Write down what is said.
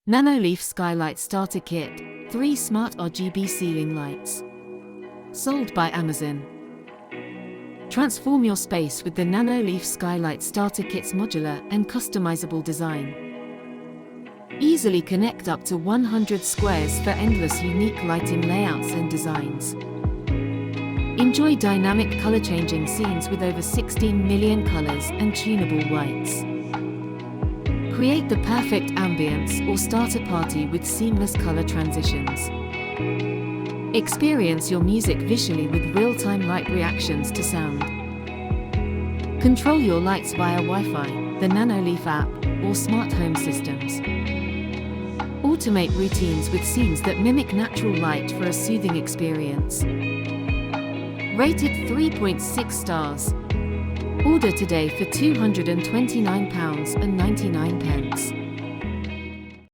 Nanoleaf Skylight Starter Kit, 3 smart RGB ceiling lights. Sold by Amazon. Transform your space with the Nanoleaf Skylight Starter Kit's modular and customizable design. Easily connect up to 100 squares for endless unique lighting layouts and designs. Enjoy dynamic color-changing scenes with over 16 million colors and tunable whites. Create the perfect ambience or start a party with seamless color transitions. Experience your music visually with real-time light reactions to sound. Control your lights via Wi-Fi, the Nanoleaf app, or smart home systems. Automate routines with scenes that mimic natural light for a soothing experience. Rated 3.6 stars. Order today for £229.99.